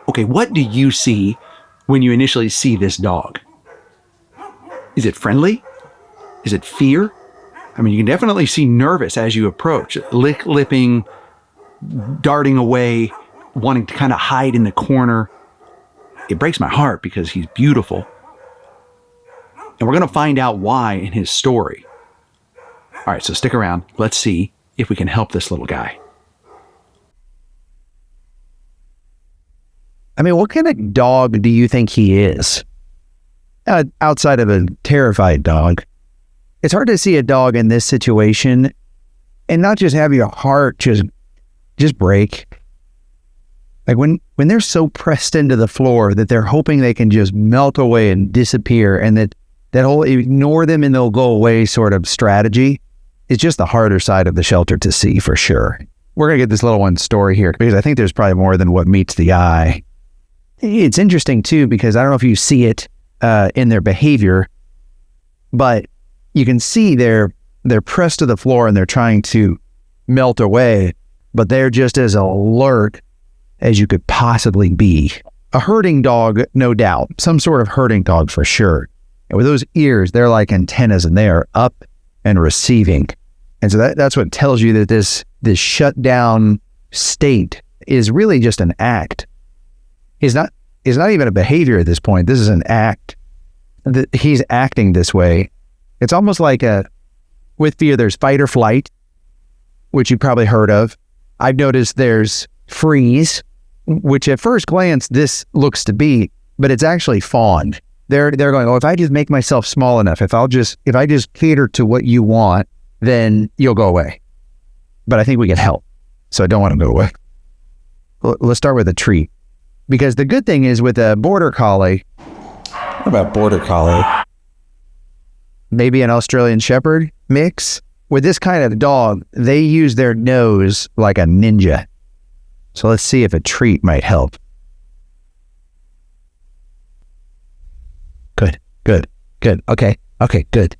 Okay, what do you see when you initially see this dog? Is it friendly? Is it fear? I mean, you can definitely see nervous as you approach, lipping, darting away, wanting to kind of hide in the corner. It breaks my heart because he's beautiful. And we're going to find out why in his story. All right, so stick around. Let's see if we can help this little guy. I mean, what kind of dog do you think he is? Outside of a terrified dog. It's hard to see a dog in this situation and not just have your heart just break. Like when they're so pressed into the floor that they're hoping they can just melt away and disappear, and that whole ignore them and they'll go away sort of strategy is just the harder side of the shelter to see for sure. We're going to get this little one's story here because I think there's probably more than what meets the eye. It's interesting too because I don't know if you see it in their behavior, but you can see they're pressed to the floor and they're trying to melt away, but they're just as alert as you could possibly be. A herding dog, no doubt, some sort of herding dog for sure. And with those ears, they're like antennas and they are up and receiving. And so that's what tells you that this shut down state is really just an act. It's not even a behavior at this point. This is an act. He's acting this way. It's almost like with fear, there's fight or flight, which you've probably heard of. I've noticed there's freeze, which at first glance this looks to be, but it's actually fawn. They're going, oh, if I just make myself small enough, if I just cater to what you want, then you'll go away. But I think we can help. So I don't want to go away. Let's start with a treat. Because the good thing is with a border collie, what about border collie? Maybe an Australian Shepherd mix. With this kind of dog, they use their nose like a ninja. So let's see if a treat might help. Good. Okay, good.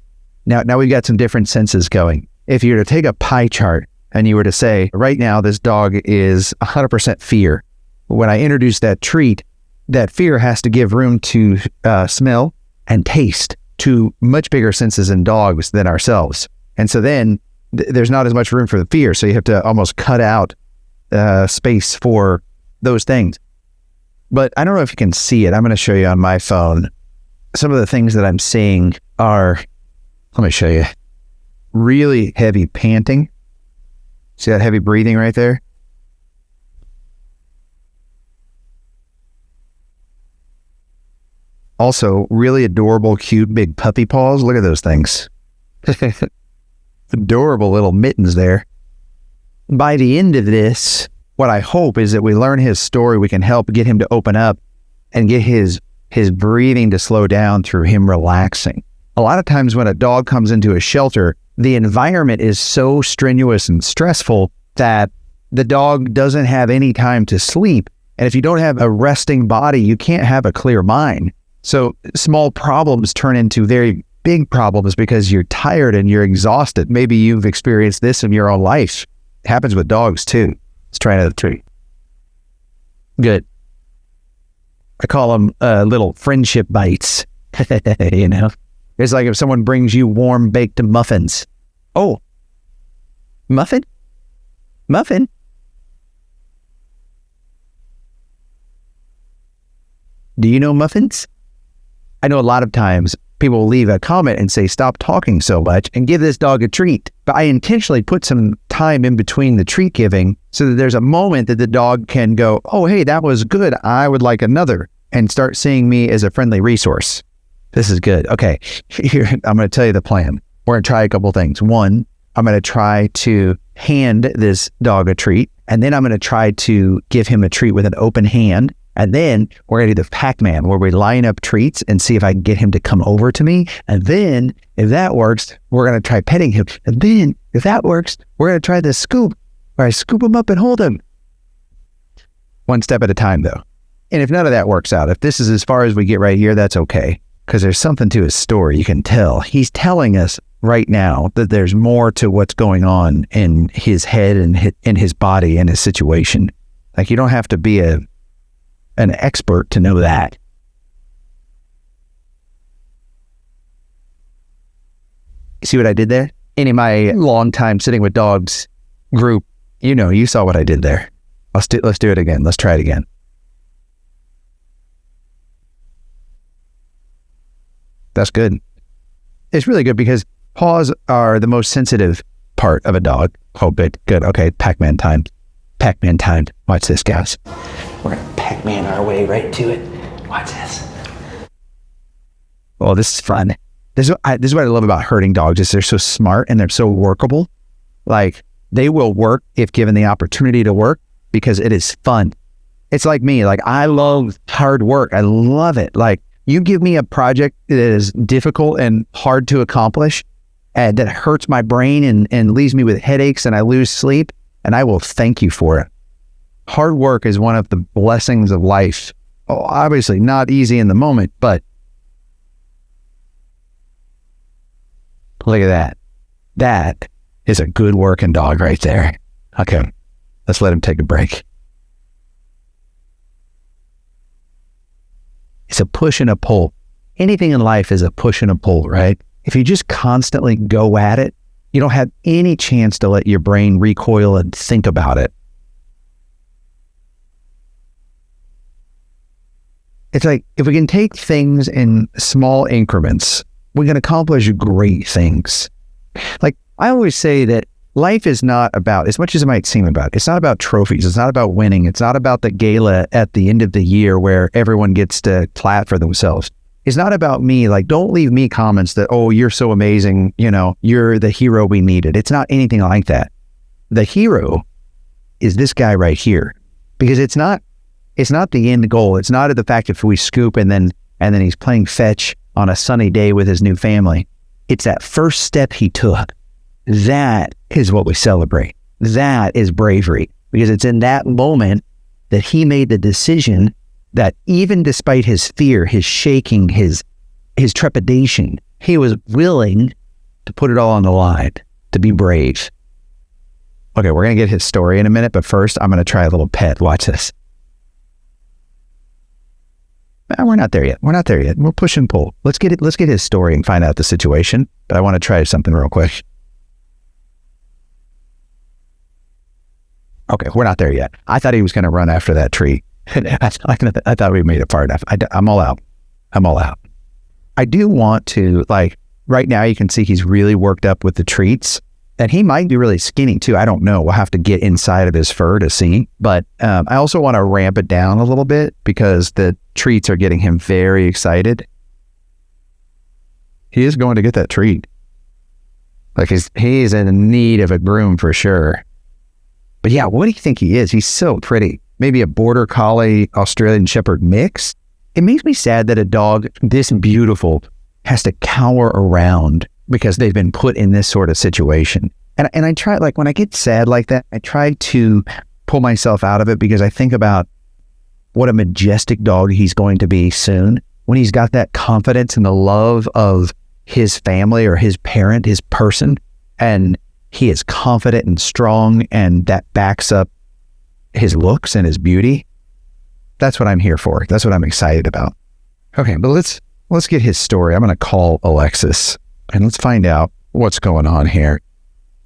Now we've got some different senses going. If you were to take a pie chart and you were to say, right now this dog is 100% fear. When I introduce that treat, that fear has to give room to smell and taste, to much bigger senses in dogs than ourselves. And so then there's not as much room for the fear. So you have to almost cut out space for those things. But I don't know if you can see it. I'm going to show you on my phone. Some of the things that I'm seeing are, let me show you, really heavy panting. See that heavy breathing right there? Also, really adorable, cute, big puppy paws. Look at those things. Adorable little mittens there. By the end of this, what I hope is that we learn his story. We can help get him to open up and get his breathing to slow down through him relaxing. A lot of times when a dog comes into a shelter, the environment is so strenuous and stressful that the dog doesn't have any time to sleep. And if you don't have a resting body, you can't have a clear mind. So small problems turn into very big problems because you're tired and you're exhausted. Maybe you've experienced this in your own life. It happens with dogs too. Let's try another treat. Good. I call them little friendship bites. You know, it's like if someone brings you warm baked muffins. Oh, muffin? Do you know muffins? I know a lot of times people will leave a comment and say, stop talking so much and give this dog a treat. But I intentionally put some time in between the treat giving so that there's a moment that the dog can go, oh, hey, that was good. I would like another, and start seeing me as a friendly resource. This is good. Okay, here, I'm going to tell you the plan. We're going to try a couple things. One, I'm going to try to hand this dog a treat, and then I'm going to try to give him a treat with an open hand. And then we're going to do the Pac-Man where we line up treats and see if I can get him to come over to me. And then if that works, we're going to try petting him. And then if that works, we're going to try the scoop where I scoop him up and hold him. One step at a time though. And if none of that works out, if this is as far as we get right here, that's okay. Because there's something to his story. You can tell. He's telling us right now that there's more to what's going on in his head and in his body and his situation. Like you don't have to be a an expert to know that. See what I did there? Any of my long time sitting with dogs group, you saw what I did there. Let's do it again. Let's try it again. That's good. It's really good because paws are the most sensitive part of a dog. Oh, good. Okay, Pac-Man time. Pac-Man time. Watch this, guys. We're going to Pac-Man our way right to it. Watch this. Oh, this is fun. This is what I love about herding dogs is they're so smart and they're so workable. Like, they will work if given the opportunity to work because it is fun. It's like me. Like, I love hard work. I love it. Like, you give me a project that is difficult and hard to accomplish and that hurts my brain and leaves me with headaches and I lose sleep, and I will thank you for it. Hard work is one of the blessings of life. Oh, obviously not easy in the moment, but look at that. That is a good working dog right there. Okay, let's let him take a break. It's a push and a pull. Anything in life is a push and a pull, right? If you just constantly go at it, you don't have any chance to let your brain recoil and think about it. It's like, if we can take things in small increments, we can accomplish great things. Like, I always say that life is not about, as much as it might seem about, it's not about trophies. It's not about winning. It's not about the gala at the end of the year where everyone gets to clap for themselves. It's not about me. Like, don't leave me comments that, oh, you're so amazing. You're the hero we needed. It's not anything like that. The hero is this guy right here, because it's not the end goal. It's not the fact if we scoop and then he's playing fetch on a sunny day with his new family. It's that first step he took. That is what we celebrate. That is bravery, because it's in that moment that he made the decision that even despite his fear, his shaking, his trepidation, he was willing to put it all on the line, to be brave. Okay, we're going to get his story in a minute, but first I'm going to try a little pet. Watch this. We're not there yet. We'll push and pull. Let's get his story and find out the situation, but I want to try something real quick. Okay, we're not there yet. I thought he was going to run after that tree. I thought we made it far enough. I'm all out. I do want to, like, right now you can see he's really worked up with the treats, and he might be really skinny too. I don't know. We'll have to get inside of his fur to see. But I also want to ramp it down a little bit because the treats are getting him very excited. He is going to get that treat. Like, he's in need of a groom for sure. But yeah, what do you think he is? He's so pretty. Maybe a border collie Australian shepherd mix. It makes me sad that a dog this beautiful has to cower around because they've been put in this sort of situation. And I try, like, when I get sad like that, I try to pull myself out of it because I think about what a majestic dog he's going to be soon when he's got that confidence and the love of his family or his parent, his person, and he is confident and strong, and that backs up his looks and his beauty. That's what I'm here for. That's what I'm excited about. Okay, but let's get his story. I'm going to call Alexis and let's find out what's going on here.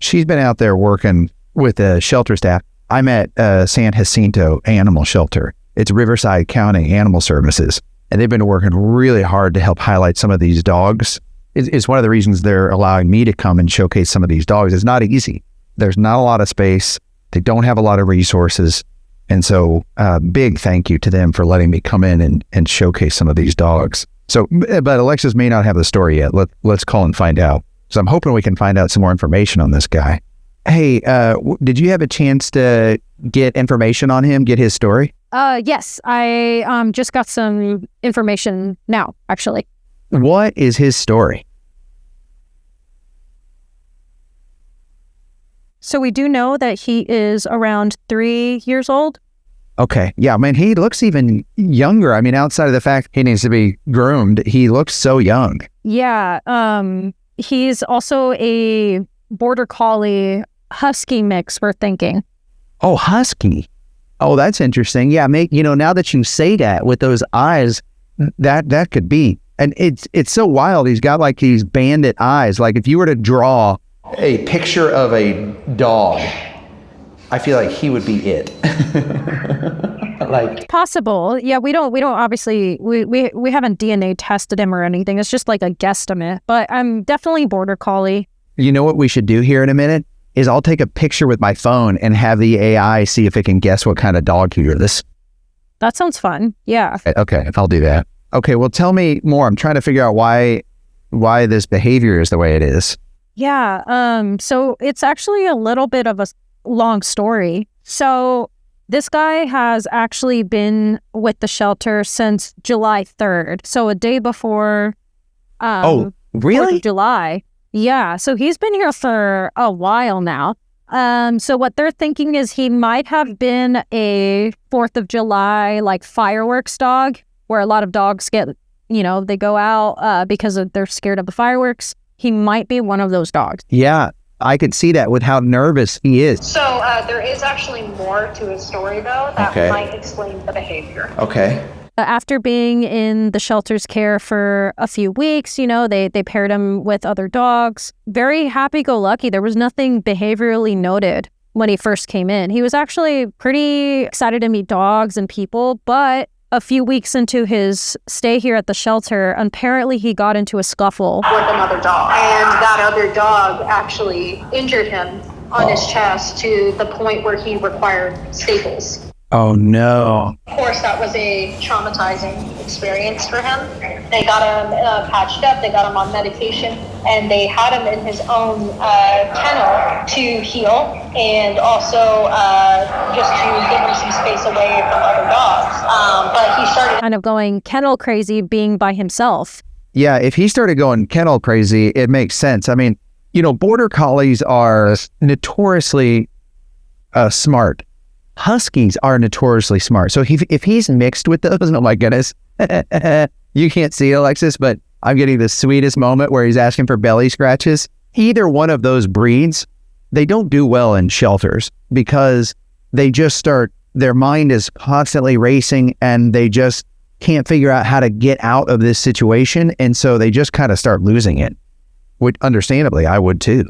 She's been out there working with the shelter staff. I'm at San Jacinto Animal Shelter. It's Riverside County Animal Services, and they've been working really hard to help highlight some of these dogs. It's one of the reasons they're allowing me to come and showcase some of these dogs. It's not easy. There's not a lot of space. They don't have a lot of resources. And so big thank you to them for letting me come in and showcase some of these dogs. So, but Alexis may not have the story yet. Let's call and find out. So I'm hoping we can find out some more information on this guy. Hey, did you have a chance to get information on him, get his story? Yes, I just got some information now, actually. What is his story? So we do know that he is around 3 years old. Okay. Yeah, man, he looks even younger. I mean, outside of the fact he needs to be groomed, he looks so young. Yeah. He's also a border collie husky mix, we're thinking. Oh, husky. Oh, that's interesting. Yeah, now that you say that with those eyes, that could be. And it's so wild. He's got like these bandit eyes. Like if you were to draw a picture of a dog, I feel like he would be it. Like Possible. Yeah, we don't obviously we haven't DNA tested him or anything. It's just like a guesstimate. But I'm definitely border collie. You know what we should do here in a minute is I'll take a picture with my phone and have the AI see if it can guess what kind of dog he is. That sounds fun. Yeah. Okay, I'll do that. Okay, well, tell me more. I'm trying to figure out why this behavior is the way it is. Yeah. So it's actually a little bit of a long story. So this guy has actually been with the shelter since July 3rd. So a day before. Oh, really? 4th of July. Yeah. So he's been here for a while now. So what they're thinking is he might have been a 4th of July, like fireworks dog, where a lot of dogs get, they go out because they're scared of the fireworks. He might be one of those dogs. Yeah, I could see that with how nervous he is. So there is actually more to his story, though, that might explain the behavior. Okay. After being in the shelter's care for a few weeks, they paired him with other dogs. Very happy-go-lucky. There was nothing behaviorally noted when he first came in. He was actually pretty excited to meet dogs and people, but a few weeks into his stay here at the shelter, apparently he got into a scuffle with another dog. And that other dog actually injured him on his chest to the point where he required staples. Oh, no. Of course, that was a traumatizing experience for him. They got him patched up, they got him on medication, and they had him in his own kennel to heal and also just to give him some space away from other dogs. But he started kind of going kennel crazy being by himself. Yeah, if he started going kennel crazy, it makes sense. I mean, border collies are notoriously smart. Huskies are notoriously smart. So if he's mixed with those, oh my goodness, you can't see it, Alexis, but I'm getting the sweetest moment where he's asking for belly scratches. Either one of those breeds, they don't do well in shelters because they just their mind is constantly racing and they just can't figure out how to get out of this situation. And so they just kind of start losing it, which understandably I would too.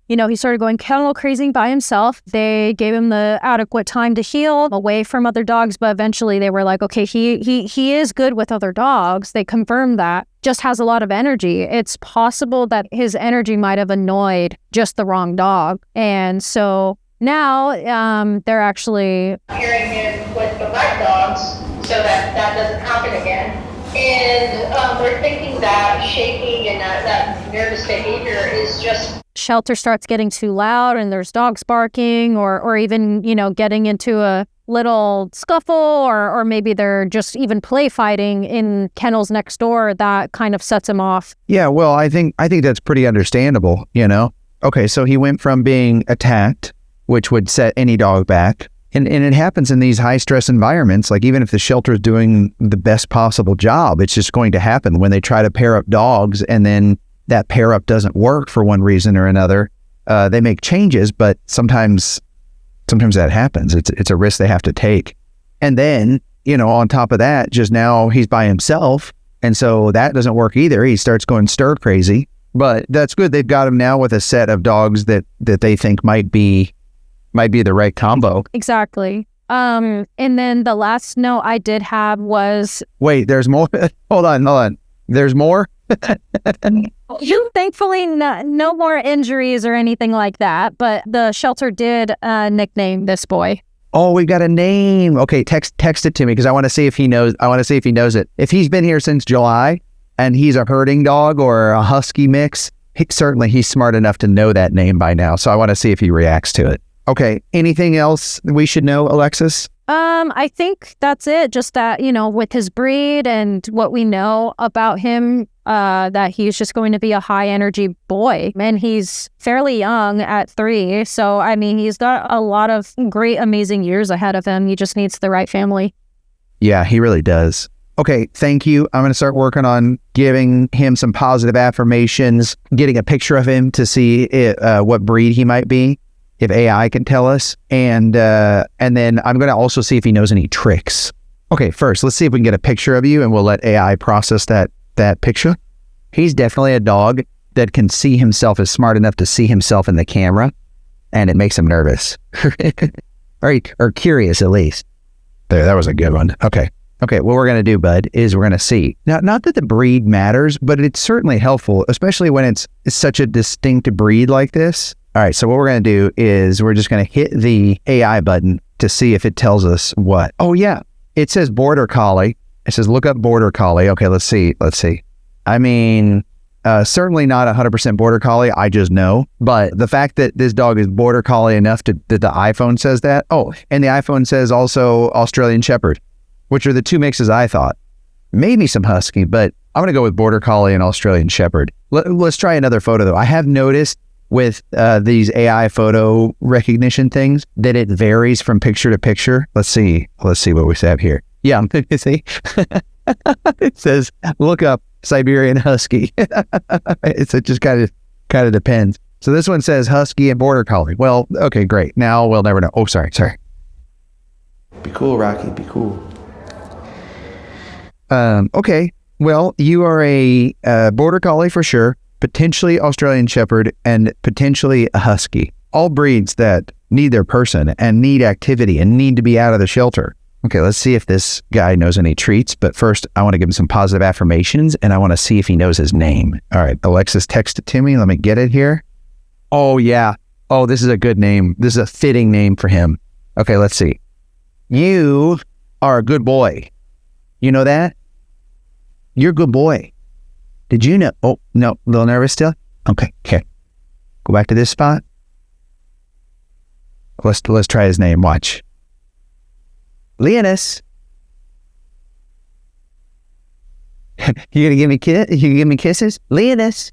He started going kennel crazy by himself. They gave him the adequate time to heal away from other dogs, but eventually they were like, okay, he is good with other dogs. They confirmed that. Just has a lot of energy. It's possible that his energy might have annoyed just the wrong dog. And so now they're actually pairing him with the right dogs so that doesn't happen again. And we're thinking that shaking and that nervous behavior is just shelter starts getting too loud and there's dogs barking or even, getting into a little scuffle or maybe they're just even play fighting in kennels next door. That kind of sets him off. Yeah, well, I think that's pretty understandable, Okay, so he went from being attacked, which would set any dog back. And it happens in these high stress environments. Like even if the shelter is doing the best possible job, it's just going to happen when they try to pair up dogs and then that pair up doesn't work for one reason or another. They make changes, but sometimes that happens. It's a risk they have to take. And then, on top of that, just now he's by himself. And so that doesn't work either. He starts going stir crazy, but that's good. They've got him now with a set of dogs that they think might be the right combo. Exactly. And then the last note I did have was... Wait, there's more? Hold on. There's more? Thankfully, no more injuries or anything like that, but the shelter did nickname this boy. Oh, we've got a name. Okay, text it to me because I want to see if he knows. I want to see if he knows it. If he's been here since July and he's a herding dog or a husky mix, he's smart enough to know that name by now. So I want to see if he reacts to it. Okay, anything else we should know, Alexis? I think that's it. Just that, with his breed and what we know about him, that he's just going to be a high energy boy. And he's fairly young at 3. So, he's got a lot of great, amazing years ahead of him. He just needs the right family. Yeah, he really does. Okay, thank you. I'm going to start working on giving him some positive affirmations, getting a picture of him to see what breed he might be. if AI can tell us, and then I'm going to also see if he knows any tricks. Okay, first, let's see if we can get a picture of you, and we'll let AI process that picture. He's definitely a dog that can see himself, is smart enough to see himself in the camera, and it makes him nervous. or curious, at least. There, that was a good one. Okay, what we're going to do, bud, is we're going to see. Now, not that the breed matters, but it's certainly helpful, especially when it's such a distinct breed like this. All right, so what we're going to do is we're just going to hit the AI button to see if it tells us what. Oh, yeah. It says Border Collie. It says look up Border Collie. Okay, let's see. I mean, certainly not 100% Border Collie. I just know. But the fact that this dog is Border Collie enough that the iPhone says that. Oh, and the iPhone says also Australian Shepherd, which are the two mixes I thought. Maybe some Husky, but I'm going to go with Border Collie and Australian Shepherd. Let's try another photo, though. I have noticed with these AI photo recognition things that it varies from picture to picture. Let's see what we have here. Yeah, see? It says, look up Siberian Husky. It just kind of depends. So this one says Husky and Border Collie. Well, okay, great. Now we'll never know. Oh, sorry. Be cool, Rocky. Be cool. Okay. Well, you are a Border Collie for sure. Potentially Australian Shepherd, and potentially a Husky. All breeds that need their person and need activity and need to be out of the shelter. Okay, let's see if this guy knows any treats. But first, I want to give him some positive affirmations, and I want to see if he knows his name. All right, Alexis, text it to me. Let me get it here. Oh, yeah. Oh, this is a good name. This is a fitting name for him. Okay, let's see. You are a good boy. You know that? You're a good boy. Did you know? Oh, no, a little nervous still? Okay. Go back to this spot. Let's try his name. Watch. Leonis. You gonna give me kisses? Leonis.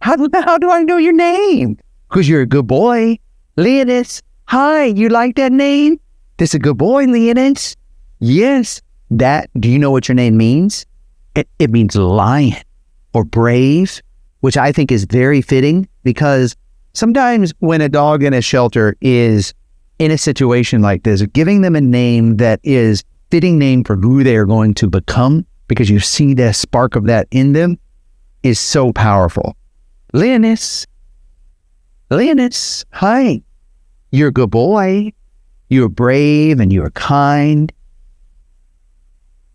How do I know your name? Because you're a good boy. Leonis. Hi, you like that name? This is a good boy, Leonis. Yes. Do you know what your name means? It means lion or brave, which I think is very fitting, because sometimes when a dog in a shelter is in a situation like this, giving them a name that is fitting name for who they are going to become, because you see the spark of that in them, is so powerful. Leonis, hi. You're a good boy. You're brave and you're kind.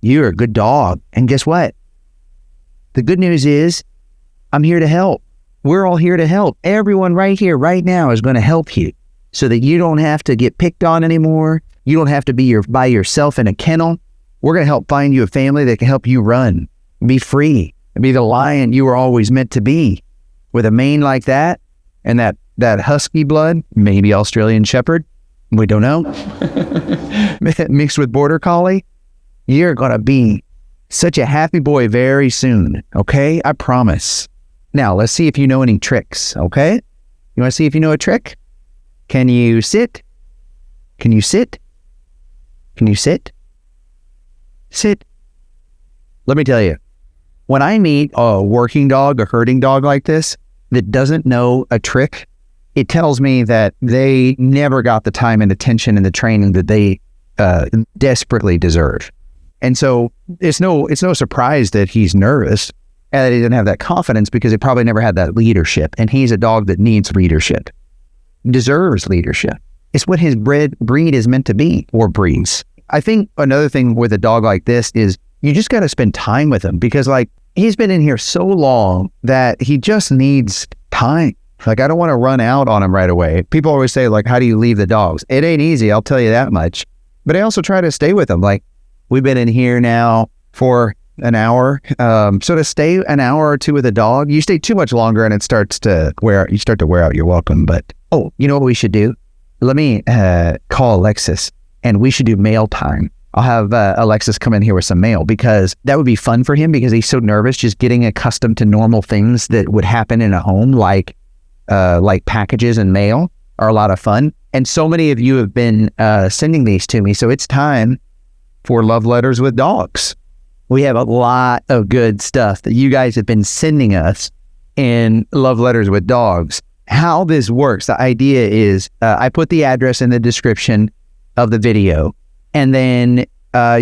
You're a good dog. And guess what? The good news is I'm here to help. We're all here to help. Everyone right here, right now is going to help you so that you don't have to get picked on anymore. You don't have to be by yourself in a kennel. We're going to help find you a family that can help you run, be free, and be the lion you were always meant to be. With a mane like that and that husky blood, maybe Australian Shepherd, we don't know, mixed with Border Collie, you're going to be such a happy boy very soon, okay? I promise. Now, let's see if you know any tricks, okay? You want to see if you know a trick? Can you sit? Can you sit? Can you sit? Sit. Let me tell you, when I meet a working dog, a herding dog like this, that doesn't know a trick, it tells me that they never got the time and attention and the training that they desperately deserve. And so it's no surprise that he's nervous and that he didn't have that confidence, because he probably never had that leadership. And he's a dog that needs leadership, deserves leadership. It's what his breed is meant to be, or breeds. I think another thing with a dog like this is you just got to spend time with him, because like he's been in here so long that he just needs time. Like, I don't want to run out on him right away. People always say, like, how do you leave the dogs? It ain't easy, I'll tell you that much. But I also try to stay with them. Like, we've been in here now for an hour. So to stay an hour or two with a dog, you stay too much longer and it starts to wear out. You start to wear out your welcome. But, oh, you know what we should do? Let me call Alexis, and we should do mail time. I'll have Alexis come in here with some mail, because that would be fun for him, because he's so nervous just getting accustomed to normal things that would happen in a home, like packages and mail are a lot of fun. And so many of you have been sending these to me. So it's time for Love Letters with Dogs. We have a lot of good stuff that you guys have been sending us in Love Letters with Dogs. how this works, the idea is I put the address in the description of the video, and then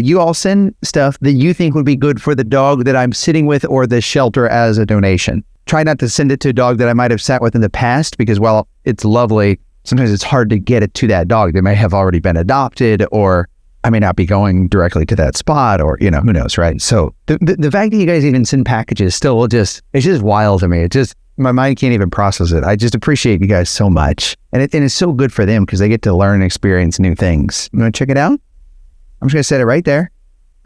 you all send stuff that you think would be good for the dog that I'm sitting with or the shelter as a donation. Try not to send it to a dog that I might have sat with in the past, because while it's lovely, sometimes it's hard to get it to that dog. They may have already been adopted, or I may not be going directly to that spot, or, you know, who knows, right? So the fact that you guys even send packages still it's just wild to me. It just, my mind can't even process it. I just appreciate you guys so much. And it's so good for them because they get to learn and experience new things. You want to check it out? I'm just going to set it right there.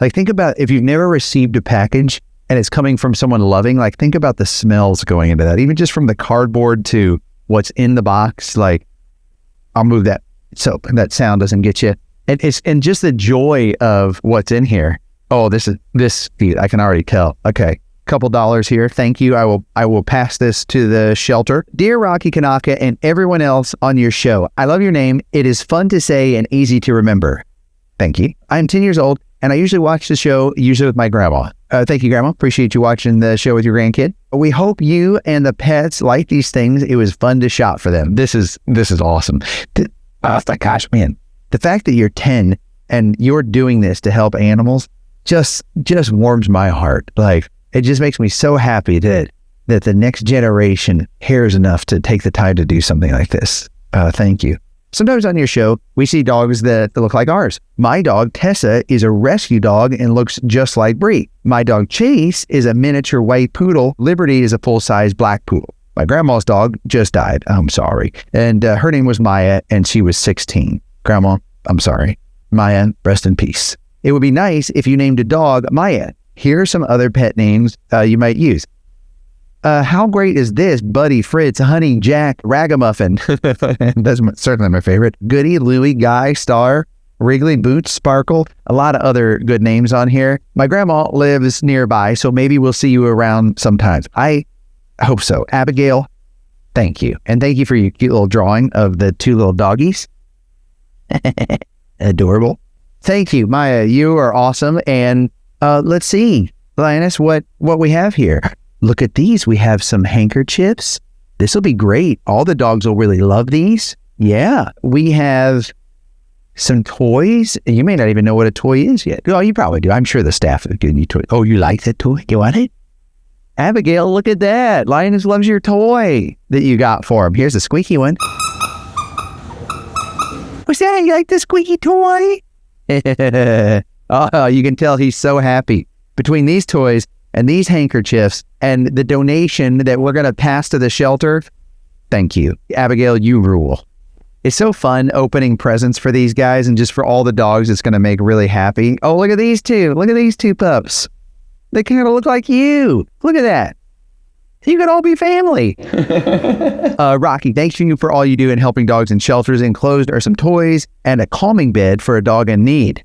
Like, think about if you've never received a package and it's coming from someone loving, like, think about the smells going into that, even just from the cardboard to what's in the box. Like, I'll move that so that sound doesn't get you. And just the joy of what's in here. Oh, this I can already tell. Okay, couple dollars here. Thank you. I will pass this to the shelter. Dear Rocky, Kanaka, and everyone else on your show, I love your name. It is fun to say and easy to remember. Thank you. I'm 10 years old, and I usually watch the show, usually with my grandma. Thank you, Grandma. Appreciate you watching the show with your grandkid. We hope you and the pets like these things. It was fun to shop for them. This is awesome. Oh my gosh, man. The fact that you're 10 and you're doing this to help animals just warms my heart. Like, it just makes me so happy that the next generation cares enough to take the time to do something like this. Thank you. Sometimes on your show, we see dogs that look like ours. My dog, Tessa, is a rescue dog and looks just like Brie. My dog, Chase, is a miniature white poodle. Liberty is a full-size black poodle. My grandma's dog just died. I'm sorry. And her name was Maya, and she was 16. Grandma, I'm sorry. Maya, rest in peace. It would be nice if you named a dog Maya. Here are some other pet names you might use. How great is this? Buddy, Fritz, Honey, Jack, Ragamuffin. That's certainly my favorite. Goody, Louie, Guy, Star, Wrigley, Boots, Sparkle. A lot of other good names on here. My grandma lives nearby, so maybe we'll see you around sometimes. I hope so. Abigail, thank you. And thank you for your cute little drawing of the two little doggies. Adorable. Thank you, Maya. You are awesome. And let's see, Lioness, what we have here. Look at these. We have some handkerchiefs. This will be great. All the dogs will really love these. Yeah. We have some toys. You may not even know what a toy is yet. Oh, you probably do. I'm sure the staff is giving you toys. Oh, you like that toy? You want it? Abigail, look at that. Lioness loves your toy that you got for him. Here's a squeaky one. What's that? You like the squeaky toy? Oh, you can tell he's so happy. Between these toys and these handkerchiefs and the donation that we're going to pass to the shelter, thank you. Abigail, you rule. It's so fun opening presents for these guys, and just for all the dogs it's going to make really happy. Oh, look at these two. Look at these two pups. They kind of look like you. Look at that. You could all be family. Rocky, thanks you for all you do in helping dogs in shelters. Enclosed are some toys and a calming bed for a dog in need.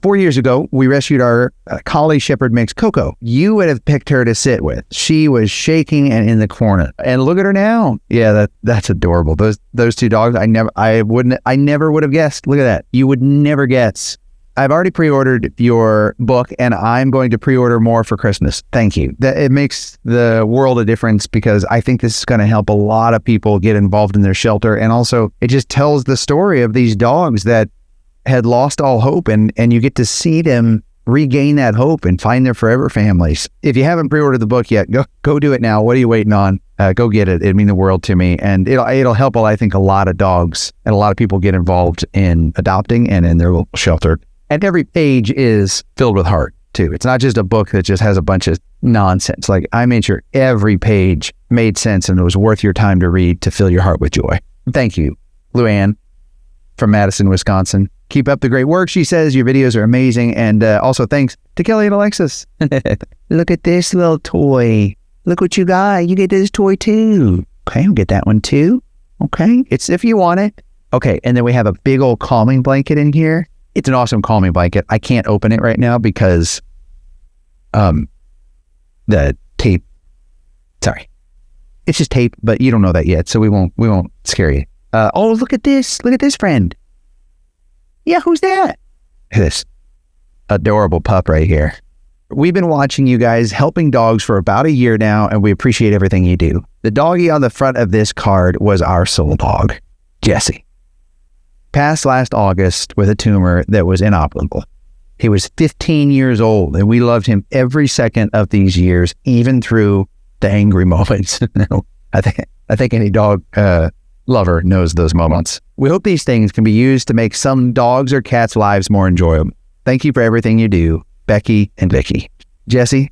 4 years ago, we rescued our collie shepherd mix, Coco. You would have picked her to sit with. She was shaking and in the corner. And look at her now. Yeah, that's adorable. Those two dogs, I never would have guessed. Look at that. You would never guess. I've already pre-ordered your book, and I'm going to pre-order more for Christmas. Thank you. It makes the world a difference, because I think this is going to help a lot of people get involved in their shelter. And also, it just tells the story of these dogs that had lost all hope, and you get to see them regain that hope and find their forever families. If you haven't pre-ordered the book yet, go do it now. What are you waiting on? Go get it. It'd mean the world to me. And it'll help, I think, a lot of dogs and a lot of people get involved in adopting and in their little shelter. And every page is filled with heart, too. It's not just a book that just has a bunch of nonsense. Like, I made sure every page made sense and it was worth your time to read to fill your heart with joy. Thank you, Luann from Madison, Wisconsin. Keep up the great work, she says. Your videos are amazing. And also thanks to Kelly and Alexis. Look at this little toy. Look what you got. You get this toy, too. Okay, I'll get that one, too. Okay, it's if you want it. Okay, and then we have a big old calming blanket in here. It's an awesome calming blanket. I can't open it right now because the tape. Sorry, it's just tape, but you don't know that yet, so we won't scare you. Oh, look at this! Look at this friend. Yeah, who's that? This adorable pup right here. We've been watching you guys helping dogs for about a year now, and we appreciate everything you do. The doggy on the front of this card was our soul dog, Jesse. Passed last August with a tumor that was inoperable. He was 15 years old, and we loved him every second of these years, even through the angry moments. I think any dog lover knows those moments. We hope these things can be used to make some dogs or cats' lives more enjoyable. Thank you for everything you do, Becky and Vicky. Jesse,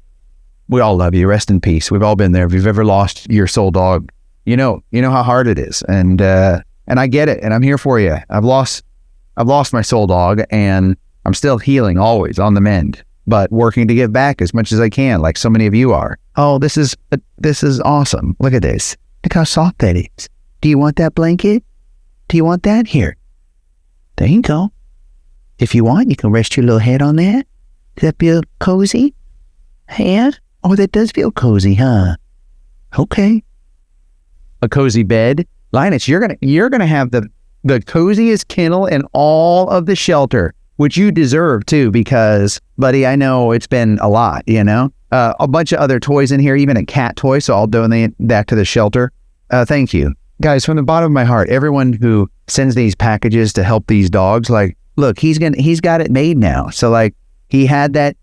we all love you. Rest in peace. We've all been there. If you've ever lost your soul dog, you know how hard it is. And I get it, and I'm here for you. I've lost my soul dog, and I'm still healing, always on the mend, but working to give back as much as I can, like so many of you are. Oh, this is awesome. Look at this. Look how soft that is. Do you want that blanket? Do you want that? Here. There you go. If you want, you can rest your little head on that. Does that feel cozy? Head? Oh, that does feel cozy, huh? Okay. A cozy bed. Linus, you're gonna have the coziest kennel in all of the shelter, which you deserve too, because, buddy, I know it's been a lot, a bunch of other toys in here, even a cat toy, so I'll donate that to the shelter. Thank you. Guys, from the bottom of my heart, everyone who sends these packages to help these dogs, like, look, he's got it made now. So, like, he had that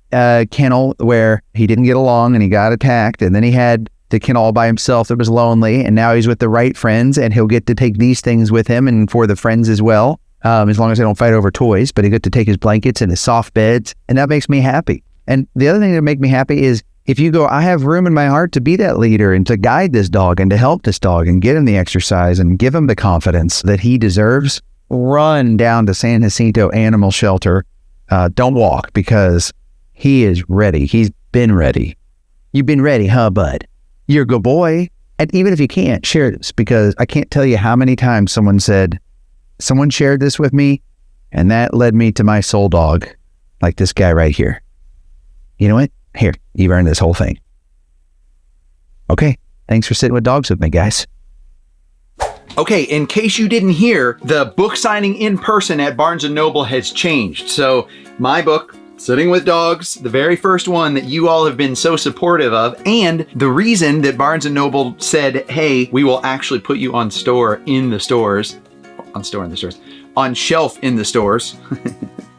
kennel where he didn't get along and he got attacked, and then he had the kennel all by himself that was lonely, and now he's with the right friends, and he'll get to take these things with him and for the friends as well, as long as they don't fight over toys, but he get to take his blankets and his soft beds, and that makes me happy. And the other thing that makes me happy is if you go, I have room in my heart to be that leader and to guide this dog and to help this dog and get him the exercise and give him the confidence that he deserves, run down to San Jacinto Animal Shelter. Don't walk, because he is ready. He's been ready. You've been ready, huh, bud? You're a good boy. And even if you can't, share this, because I can't tell you how many times someone shared this with me, and that led me to my soul dog, like this guy right here. You know what? Here, you've earned this whole thing. Okay, thanks for sitting with dogs with me, guys. Okay, in case you didn't hear, the book signing in person at Barnes & Noble has changed. So my book, Sitting with Dogs, the very first one that you all have been so supportive of, and the reason that Barnes & Noble said, hey, we will actually put you on shelf in the stores.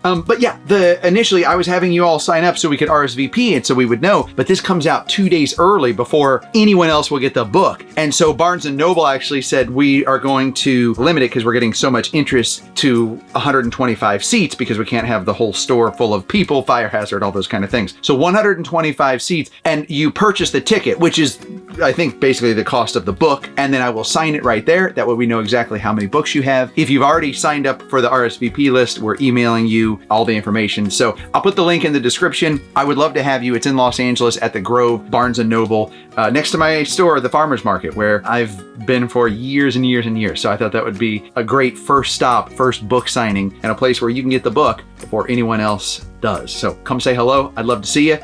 But yeah, initially I was having you all sign up so we could RSVP and so we would know, but this comes out 2 days early before anyone else will get the book. And so Barnes & Noble actually said we are going to limit it because we're getting so much interest to 125 seats because we can't have the whole store full of people, fire hazard, all those kind of things. So 125 seats, and you purchase the ticket, which is, I think, basically the cost of the book, and then I will sign it right there. That way we know exactly how many books you have. If you've already signed up for the RSVP list, we're emailing you all the information. So I'll put the link in the description. I would love to have you. It's in Los Angeles at the Grove Barnes & Noble, next to my store, the Farmer's Market, where I've been for years and years and years. So I thought that would be a great first stop, first book signing, and a place where you can get the book before anyone else does. So come say hello. I'd love to see you.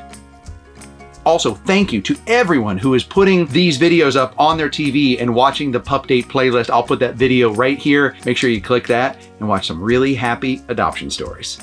Also, thank you to everyone who is putting these videos up on their TV and watching the Pup Date playlist. I'll put that video right here. Make sure you click that and watch some really happy adoption stories.